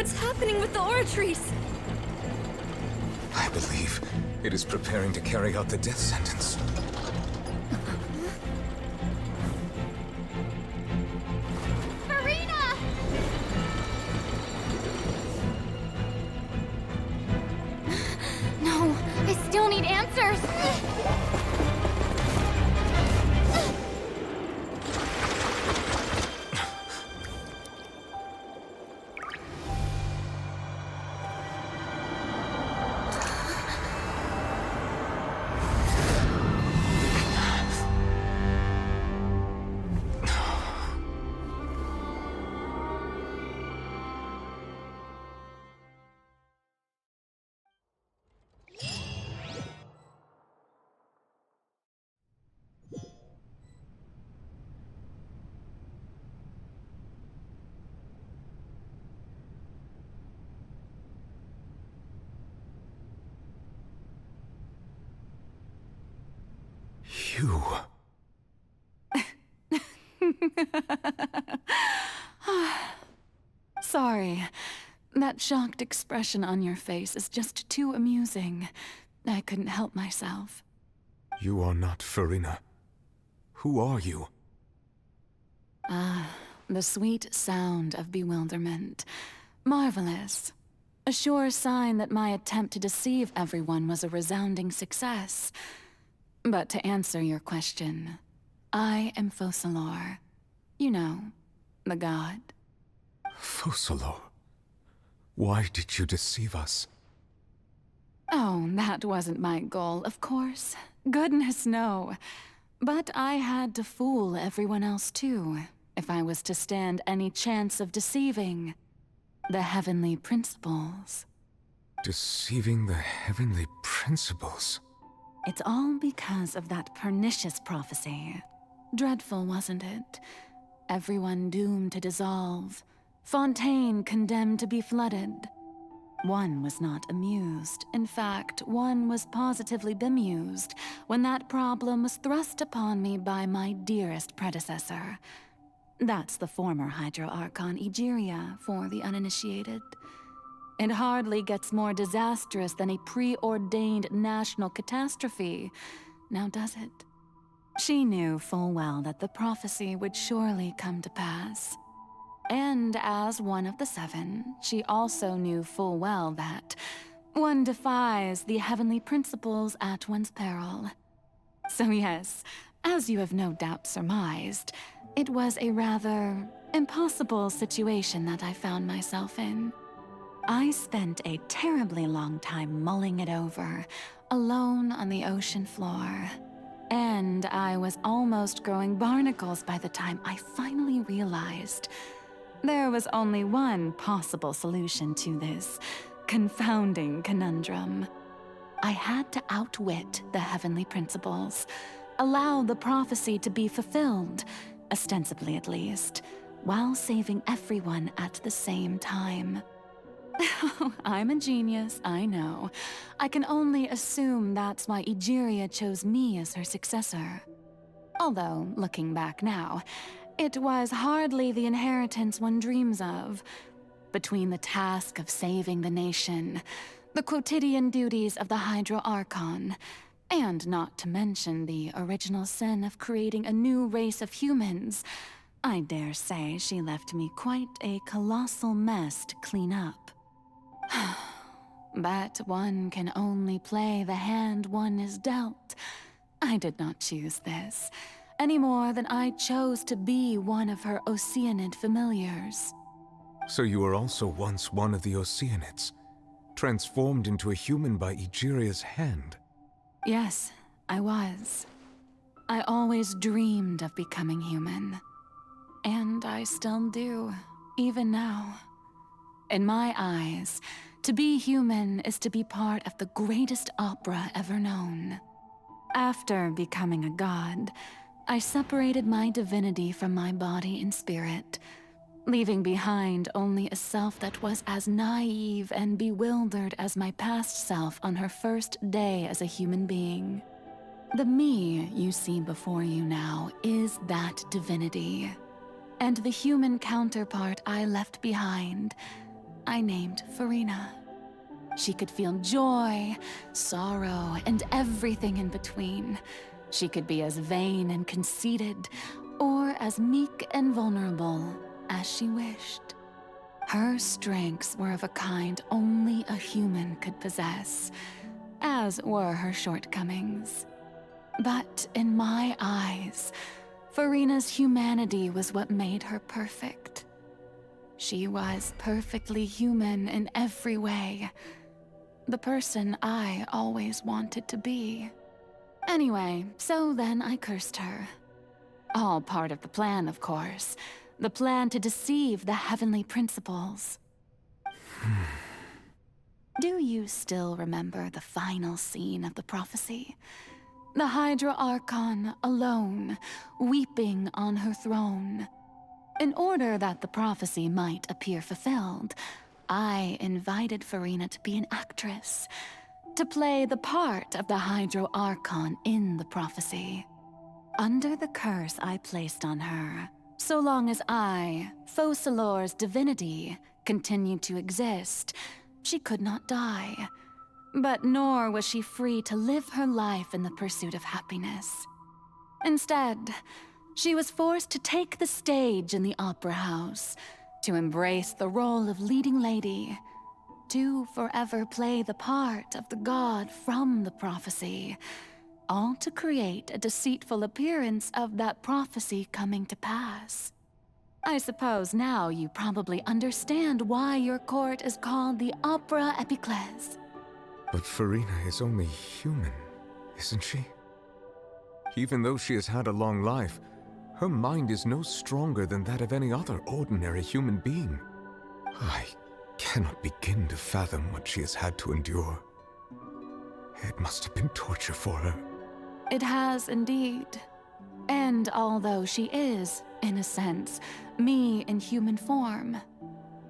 What's happening with the oratories? I believe it is preparing to carry out the death sentence. Marina! No, I still need answers. You... Sorry. That shocked expression on your face is just too amusing. I couldn't help myself. You are not Farina. Who are you? The sweet sound of bewilderment. Marvelous. A sure sign that my attempt to deceive everyone was a resounding success. But to answer your question, I am Focalor. You know, the god. Focalor? Why did you deceive us? Oh, that wasn't my goal, of course. Goodness, no. But I had to fool everyone else too, if I was to stand any chance of deceiving the heavenly principles. Deceiving the heavenly principles? It's all because of that pernicious prophecy. Dreadful, wasn't it? Everyone doomed to dissolve. Fontaine condemned to be flooded. One was not amused. In fact, one was positively bemused when that problem was thrust upon me by my dearest predecessor. That's the former Hydro Archon Egeria for the uninitiated. It hardly gets more disastrous than a preordained national catastrophe, now does it? She knew full well that the prophecy would surely come to pass. And as one of the seven, she also knew full well that one defies the heavenly principles at one's peril. So yes, as you have no doubt surmised, it was a rather impossible situation that I found myself in. I spent a terribly long time mulling it over, alone on the ocean floor. And I was almost growing barnacles by the time I finally realized there was only one possible solution to this confounding conundrum. I had to outwit the heavenly principles, allow the prophecy to be fulfilled, ostensibly at least, while saving everyone at the same time. I'm a genius, I know. I can only assume that's why Egeria chose me as her successor. Although, looking back now, it was hardly the inheritance one dreams of. Between the task of saving the nation, the quotidian duties of the Hydro Archon, and not to mention the original sin of creating a new race of humans, I dare say she left me quite a colossal mess to clean up. But one can only play the hand one is dealt. I did not choose this, any more than I chose to be one of her Oceanid familiars. So you were also once one of the Oceanids, transformed into a human by Egeria's hand? Yes, I was. I always dreamed of becoming human. And I still do, even now. In my eyes, to be human is to be part of the greatest opera ever known. After becoming a god, I separated my divinity from my body and spirit, leaving behind only a self that was as naive and bewildered as my past self on her first day as a human being. The me you see before you now is that divinity. And the human counterpart I left behind, I named Farina. She could feel joy, sorrow, and everything in between. She could be as vain and conceited, or as meek and vulnerable as she wished. Her strengths were of a kind only a human could possess, as were her shortcomings. But in my eyes, Farina's humanity was what made her perfect. She was perfectly human in every way. The person I always wanted to be. Anyway, so then I cursed her. All part of the plan, of course. The plan to deceive the heavenly principles. Do you still remember the final scene of the prophecy? The Hydra Archon alone, weeping on her throne. In order that the prophecy might appear fulfilled, I invited Farina to be an actress, to play the part of the Hydra Archon in the prophecy. Under the curse I placed on her, so long as I, Focalors' divinity, continued to exist, she could not die. But nor was she free to live her life in the pursuit of happiness. Instead, she was forced to take the stage in the opera house, to embrace the role of leading lady, to forever play the part of the god from the prophecy, all to create a deceitful appearance of that prophecy coming to pass. I suppose now you probably understand why your court is called the Opera Epiclese. But Farina is only human, isn't she? Even though she has had a long life, her mind is no stronger than that of any other ordinary human being. I cannot begin to fathom what she has had to endure. It must have been torture for her. It has indeed. And although she is, in a sense, me in human form,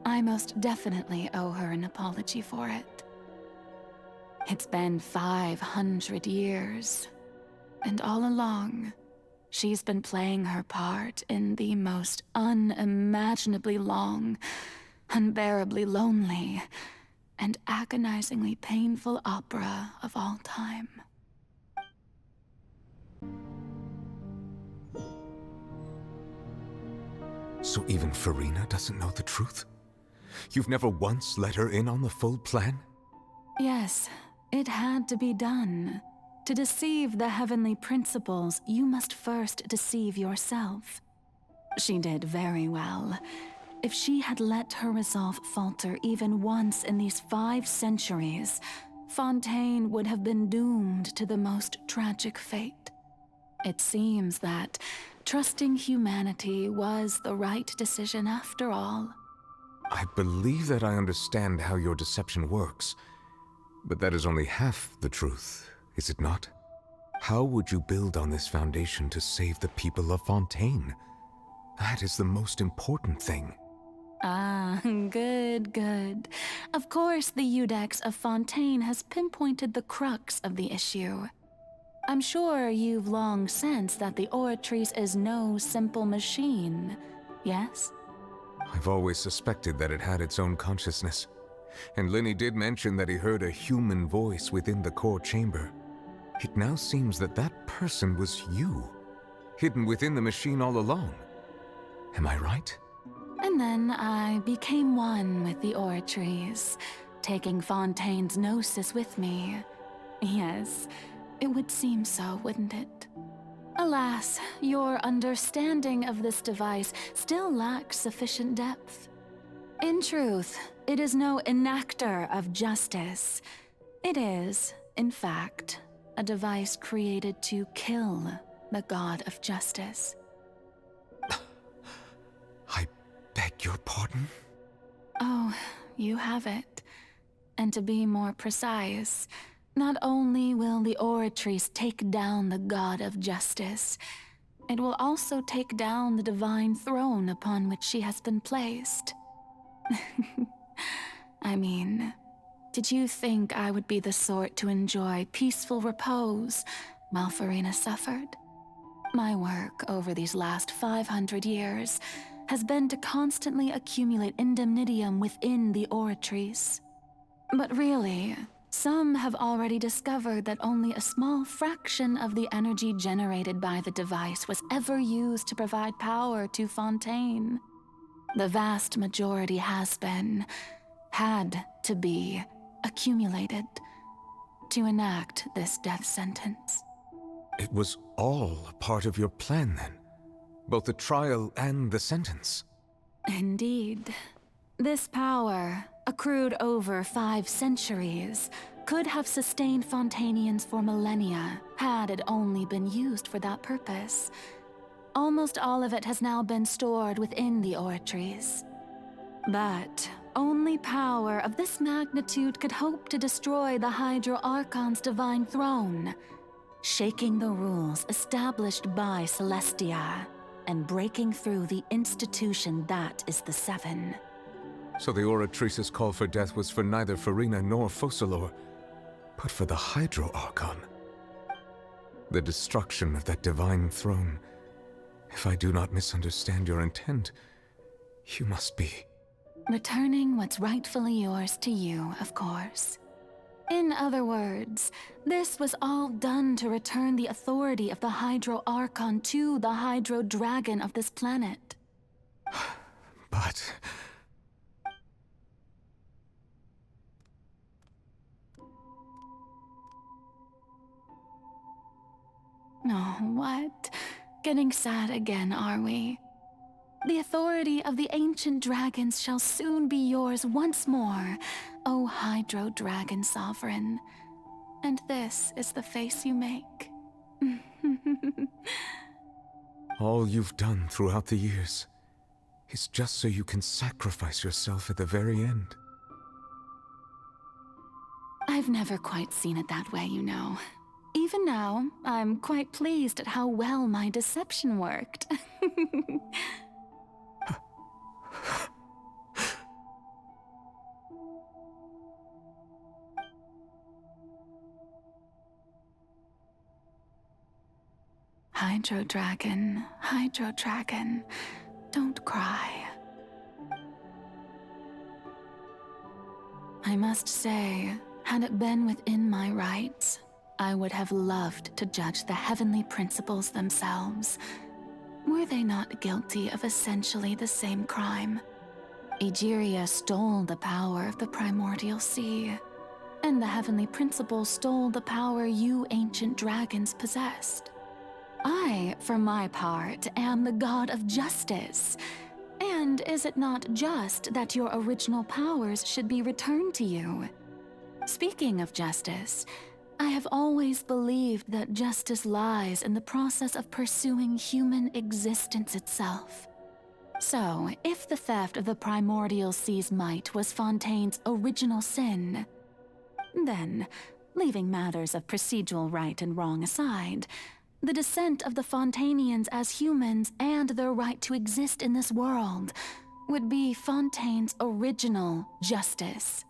I most definitely owe her an apology for it. It's been 500 years, and all along, she's been playing her part in the most unimaginably long, unbearably lonely, and agonizingly painful opera of all time. So even Farina doesn't know the truth? You've never once let her in on the full plan? Yes, it had to be done. To deceive the heavenly principles, you must first deceive yourself. She did very well. If she had let her resolve falter even once in these 5 centuries, Fontaine would have been doomed to the most tragic fate. It seems that trusting humanity was the right decision after all. I believe that I understand how your deception works, but that is only half the truth, is it not? How would you build on this foundation to save the people of Fontaine? That is the most important thing. Ah, good. Of course, the Iudex of Fontaine has pinpointed the crux of the issue. I'm sure you've long sensed that the Oratrice is no simple machine, yes? I've always suspected that it had its own consciousness. And Lenny did mention that he heard a human voice within the core chamber. It now seems that that person was you, hidden within the machine all along. Am I right? And then I became one with the Oratrice, taking Fontaine's gnosis with me. Yes, it would seem so, wouldn't it? Alas, your understanding of this device still lacks sufficient depth. In truth, it is no enactor of justice. It is, in fact, a device created to kill the god of justice. I beg your pardon? Oh, you have it. And to be more precise, not only will the Oratrice take down the god of justice, it will also take down the divine throne upon which she has been placed. I mean, did you think I would be the sort to enjoy peaceful repose while Farina suffered? My work over these last 500 years has been to constantly accumulate indemnitium within the Oratrice. But really, some have already discovered that only a small fraction of the energy generated by the device was ever used to provide power to Fontaine. The vast majority had to be, accumulated to enact this death sentence. It was all a part of your plan then? Both the trial and the sentence? Indeed. This power, accrued over 5 centuries, could have sustained Fontainians for millennia had it only been used for that purpose. Almost all of it has now been stored within the Oratrice. But only power of this magnitude could hope to destroy the Hydro Archon's divine throne, shaking the rules established by Celestia and breaking through the institution that is the Seven. So the Oratrice's call for death was for neither Farina nor Focalor, but for the Hydro Archon. The destruction of that divine throne. If I do not misunderstand your intent, you must be... Returning what's rightfully yours to you, of course. In other words, this was all done to return the authority of the Hydro Archon to the Hydro Dragon of this planet. But... Oh, what? Getting sad again, are we? The authority of the ancient dragons shall soon be yours once more, O Hydro Dragon Sovereign. And this is the face you make. all you've done throughout the years is just so you can sacrifice yourself at the very end. I've never quite seen it that way, you know. Even now, I'm quite pleased at how well my deception worked. Hydro Dragon, don't cry. I must say, had it been within my rights, I would have loved to judge the heavenly principles themselves. Were they not guilty of essentially the same crime? Egeria stole the power of the primordial sea, and the heavenly principles stole the power you ancient dragons possessed. I, for my part, am the god of justice. And is it not just that your original powers should be returned to you? Speaking of justice, I have always believed that justice lies in the process of pursuing human existence itself. So, if the theft of the primordial sea's might was Fontaine's original sin, then, leaving matters of procedural right and wrong aside, the descent of the Fontainians as humans and their right to exist in this world would be Fontaine's original justice.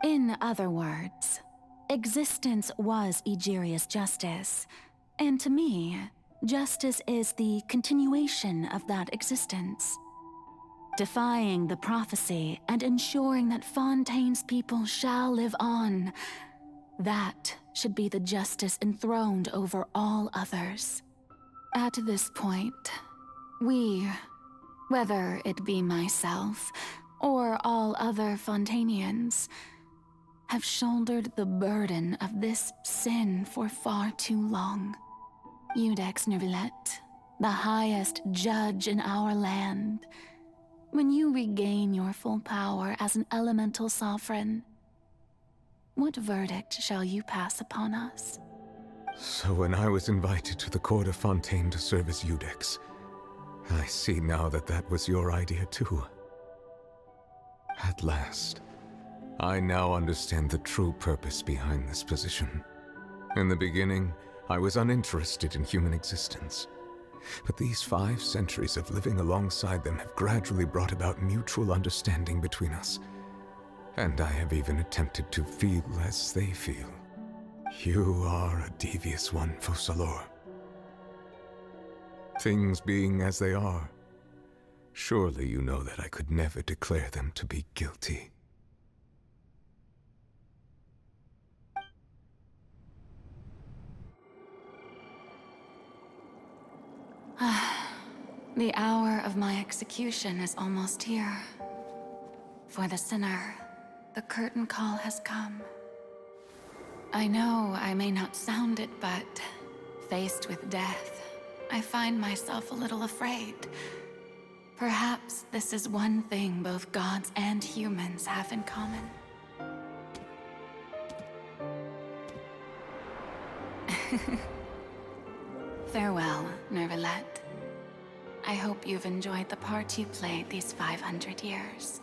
In other words, existence was Egeria's justice, and to me, justice is the continuation of that existence. Defying the prophecy and ensuring that Fontaine's people shall live on, that should be the justice enthroned over all others. At this point, we, whether it be myself or all other Fontainians, have shouldered the burden of this sin for far too long. Iudex Nervillet, the highest judge in our land, when you regain your full power as an elemental sovereign, what verdict shall you pass upon us? So when I was invited to the court of Fontaine to serve as Iudex, I see now that that was your idea too. At last, I now understand the true purpose behind this position. In the beginning, I was uninterested in human existence. But these 5 centuries of living alongside them have gradually brought about mutual understanding between us. And I have even attempted to feel as they feel. You are a devious one, Focalors. Things being as they are, Surely you know that I could never declare them to be guilty. The hour of my execution is almost here. For the sinner, the curtain call has come. I know I may not sound it, but faced with death, I find myself a little afraid. Perhaps this is one thing both gods and humans have in common. Farewell, Nervalette. I hope you've enjoyed the part you played these 500 years.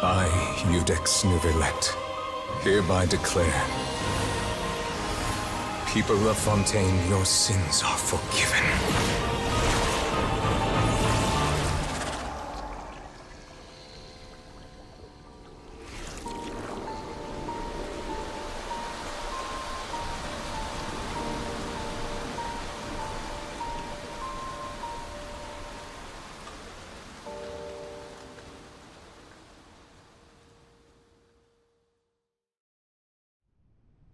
I, Iudex Nervalette, hereby declare, people of Fontaine, your sins are forgiven.